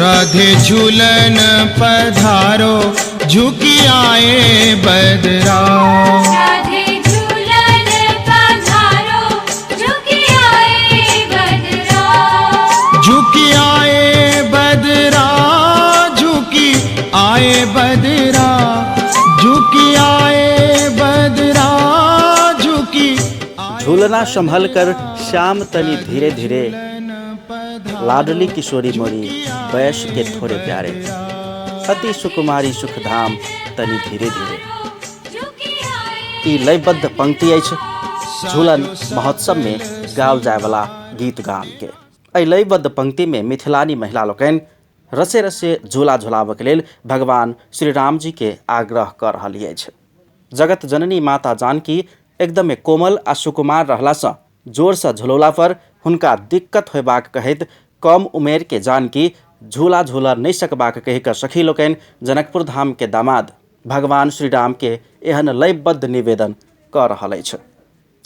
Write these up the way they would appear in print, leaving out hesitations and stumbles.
राधे झूलन पधारो झुकी आए बदरा। राधे झूलन पधारो झुकी आए बदरा। झुकी आए बदरा, झुकी आए बदरा, झुकी आए बदरा, झुकी झूलना संभल कर श्याम तनी धीरे धीरे, लाडली किशोरी मोरी वयस के थोड़े प्यारे, अति सुकुमारी सुखधाम तनी धीरे धीरे। ई लयबद्ध पंक्ति अछि झूलन महोत्सव में गाओल जाय वाला गीत गान के। एहि लयबद्ध पंक्ति में मिथिलानी महिला लोकनि रसे रसे झूला झुलाबक लेल भगवान श्री राम जी के आग्रह कर रहल अछि। जगत जननी माता जानकी एकदमे कोमल आ सुकुमार रहलासँ जोरसँ झुलौला पर हुनका दिक्कत होयबाक कहैत कम उमेर के जानकी झूला झूला नहीं सकबाक कहि कऽ सखी लोकनि जनकपुर धाम के दामाद भगवान श्री राम के एहन लयबद्ध निवेदन कऽ रहल अछि।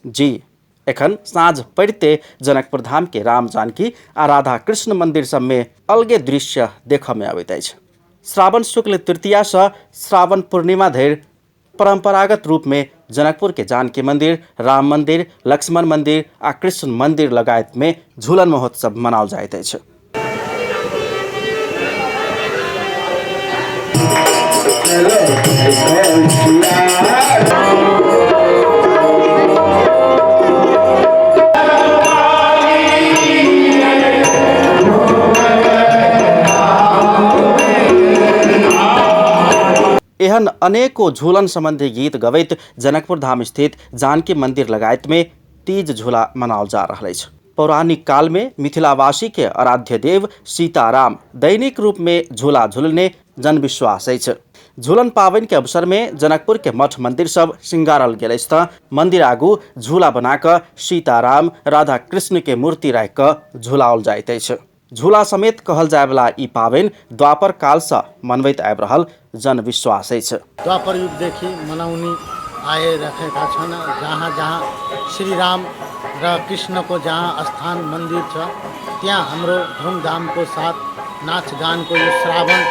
जी एखन साँझ पड़िते जनकपुर धाम के राम जानकी आ राधा कृष्ण मंदिर सब में अलगे दृश्य देखऽ में अबैत अछि। श्रावण शुक्ल तृतीया सँ श्रावण पूर्णिमा धरि परंपरागत रूप में जनकपुर के जानकी मंदिर, राम मंदिर, लक्ष्मण मंदिर आ कृष्ण मंदिर लगायत में झूलन महोत्सव मनाओल जाइत अछि। एहन अनेकों झूलन संबंधी गीत गवैत जनकपुर धाम स्थित जानकी मंदिर लगायत में तीज झूला मनाओल जा रहा है। पौराणिक काल में मिथिलावासी के आराध्य देव सीताराम दैनिक रूप में झूला झूलने जन विश्वास अछि। झूलन पावनि के अवसर में जनकपुर के मठ मंदिर सब श्रृंगारल गेल अछि तऽ मंदिर आगू झूला बना कऽ सीताराम राधा कृष्ण के मूर्ति राखि कऽ झूलाओल जाइत अछि। झूला समेत कहल जाय वाला ई पावनि द्वापर काल से मनबैत आबि रहल जन विश्वास अछि। द्वापर युग देखि मनौनी आए रखेका छन्। जहाँ जहाँ श्री राम र कृष्ण को जहाँ स्थान मंदिर छ त्यहाँ हाम्रो धूमधाम को साथ नाच गान को यो श्रावण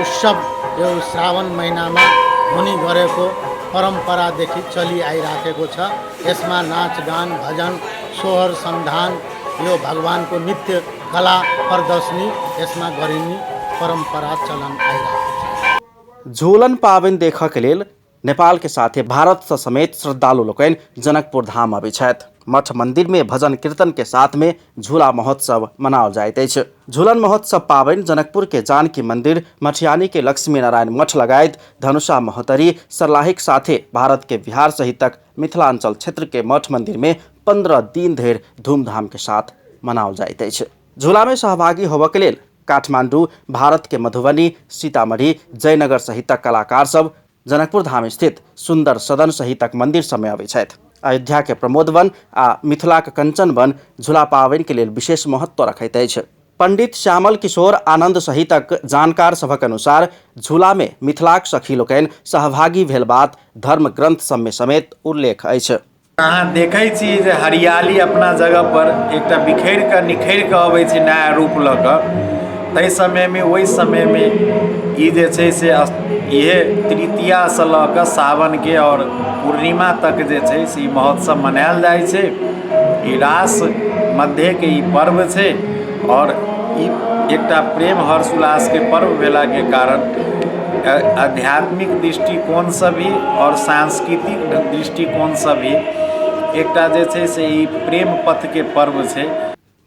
उत्सव यो श्रावण महीना में हुने गरेको परम्परादेखि चलि आइराखेको छ। यसमा नाच गान भजन सोहर संधान यो भगवान को नित्य कला प्रदर्शनी यसमा गरिने परंपरा चलन आइरहेको छ। झूलन पावनि देखऽ के लेल नेपाल के साथे भारत से समेत श्रद्धालु लोकनि जनकपुर धाम अबै छथि। मठ मंदिर में भजन कीर्तन के साथ में झूला महोत्सव मनाओल जाइत अछि। झूलन महोत्सव पावनि जनकपुर के जानकी मंदिर, मठियानी के लक्ष्मी नारायण मठ लगायत धनुषा महोत्तरी, सर्लाहिक साथे भारत के बिहार सहितक मिथिलांचल क्षेत्र के मठ मंदिर में 15 दिन धरि धूमधाम के साथ मनाओल जाइत अछि। झूला में सहभागी होबऽ के लेल काठमांडू, भारत के मधुबनी, सीतामढ़ी, जयनगर सहितक कलाकार सब जनकपुर धाम स्थित सुंदर सदन सहितक मंदिर सब में अबै छथि। अयोध्या के प्रमोद वन आ मिथिला के कंचन वन झूला पावनि के लेल विशेष महत्व रखैत अछि। पंडित श्यामल किशोर आनंद सहितक जानकार सभक अनुसार झूला में मिथिलाक सखी लोकनि सहभागी भेल बात धर्म ग्रंथ सब में समेत उल्लेख अछि। अहाँ देखै छी जे हरियाली अपना जगह पर एकटा बिखैर कऽ निखैर कऽ अबै छै नया रूप लऽ कऽ। ताहि समय में ओहि समय में ई जे छै से इहे तृतीया से लऽ कऽ सावन के और पूर्णिमा तक जे छै से महोत्सव मनायल जाइ छै। ई रास मध्य के ई पर्व छै और ई एकटा प्रेम हर्ष उल्लास के पर्व भेला के कारण आध्यात्मिक दृष्टिकोण से भी और सांस्कृतिक दृष्टिकोण से भी एकटा जे छै से ई प्रेम पथ के पर्व छै।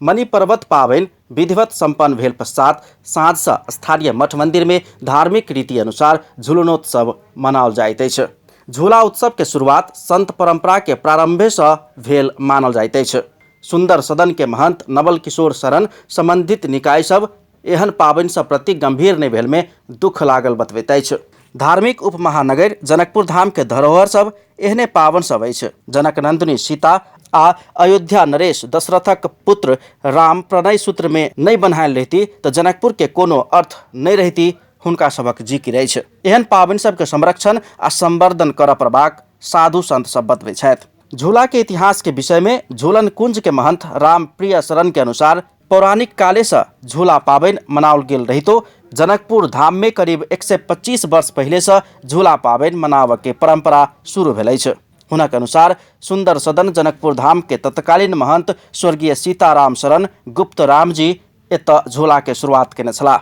मणि पर्वत पावनि विधिवत संपन्न भेल पश्चात साँझ से स्थानीय मठ मंदिर में धार्मिक रीति अनुसार झूलनोत्सव मनाओल जाइत अछि। झूला उत्सव के शुरुआत संत परंपरा के प्रारंभे से भेल मानल जाइत अछि। सुंदर सदन के महंत नवल किशोर शरण संबंधित निकाय सब एहन पावनि से प्रति गंभीर नहि भेल में दुख लागल बतबैत अछि। धार्मिक उपमहानगर जनकपुर धाम के धरोहर सब एहने पावन सब अछि। जनक नंदिनी सीता आ अयोध्या नरेश दशरथक पुत्र राम प्रणय सूत्र में नहीं बन्हायल रहती तो जनकपुर के कोनो अर्थ नहीं रहती हुनका सबक जिकिर अछि। एहन पावनि सबके संरक्षण आ संवर्धन करऽ पड़बाक साधु संत सब बतबै छथि। झूला के इतिहास के विषय में झूलन कुंज के महंत राम प्रिय शरण के अनुसार पौराणिक काले से झूला पाबनि मनाओल गेल रहितो जनकपुर धाम में करीब 125 वर्ष पहले से झूला पाबनि मनाव के परंपरा शुरू भेल छै। हुनक अनुसार सुंदर सदन जनकपुर धाम के तत्कालीन महंत स्वर्गीय सीताराम शरण गुप्त राम जी एत झूला के शुरुआत केने छलाह।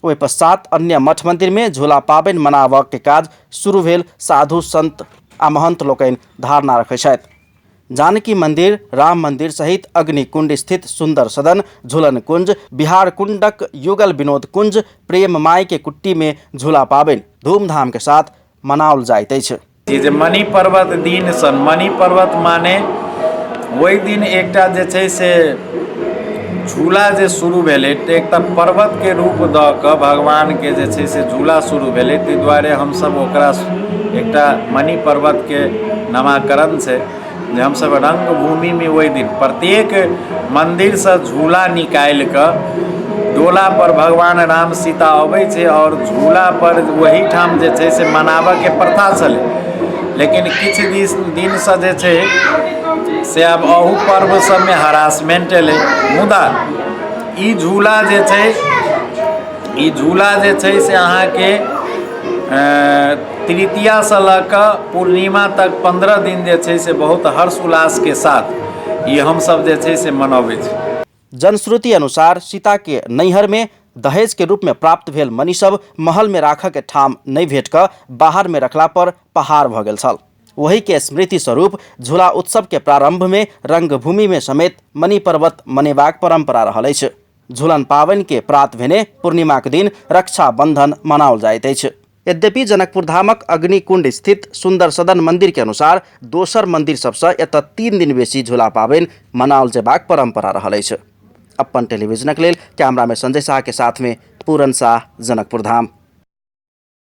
ओहि पश्चात अन्य मठ मंदिर में झूला पाबनि मनाव के काज शुरू भेल। साधु संत आ महंत लोकनि धारणा रखै छथि। जानकी मंदिर, राम मंदिर सहित अग्निकुंड स्थित सुंदर सदन, झूलन कुंज, बिहार कुंडक युगल विनोद कुंज, प्रेम माई के कुट्टी में झूला पाबनि धूमधाम के साथ मनाओल जाइत अछि। जे मणि पर्वत दिन सन, मणि पर्वत माने वही दिन एकटा जे छै से झूला जे शुरू भेलै, तऽ एकटा पर्वत के रूप दऽ कऽ भगवान के जे छै से झूला शुरू भेलै। ताहि दुआरे हमसब ओकरा एकटा मणि पर्वत के नामकरण छै जे हमसब रंग भूमि में वही दिन प्रत्येक मंदिर से झूला निकालि कऽ डोला पर भगवान राम सीता अबै छै और झूला पर वही ठाम जे छै से मनाबऽ के प्रथा छलै। लेकिन किछु दिन से जे छै से आब अहू पर्व सब में हरासमेंट एलै। मुदा ई झूला जे छै से अहाँके तृतीया से लऽ कऽ पूर्णिमा तक 15 दिन जे छै से बहुत हर्ष उल्लास के साथ ये हम सब जे छै से मनबै छी। जनश्रुति अनुसार सीता के नैहर में दहेज के रूप में प्राप्त भेल मणि सब महल में राखऽ के ठाम नहीं भेट कऽ बाहर में रखला पर पहाड़ भ गेल छल। वही के स्मृति स्वरूप झूला उत्सव के प्रारंभ में रंगभूमि में समेत मणि पर्वत मनेबाक परंपरा रहल अछि। झूलन पावनि के प्रात भेने पूर्णिमा के दिन रक्षा बंधन मनाओल जाइत अछि। यद्यपि जनकपुर धामक अग्निकुंड स्थित सुंदर सदन मंदिर के अनुसार दोसर मंदिर सबसे एतऽ 3 दिन बेसी झूला पाबनि मनाओल जेबाक परंपरा रहल अछि। अपन टेलीविजनक लेल कैमरा में संजय शाह के साथ में पूरन शाह, जनकपुर धाम।